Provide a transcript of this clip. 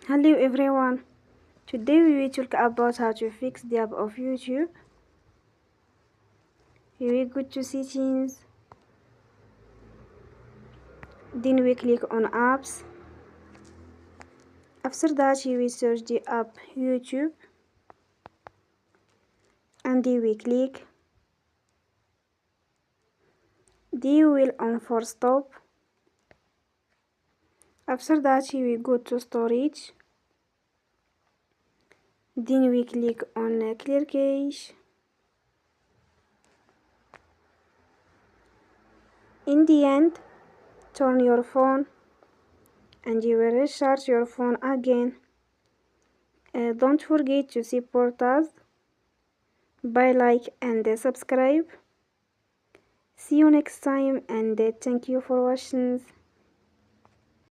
Hello everyone, today we will talk about how to fix the app of YouTube. Here we go to settings, then we click on apps. After that we will search the app YouTube and then we click. Then we will on for stop. After that we will go to storage. Then we click on clear cache. In the end, turn your phone and you will restart your phone again. Don't forget to support us by like and subscribe. See you next time and thank you for watching.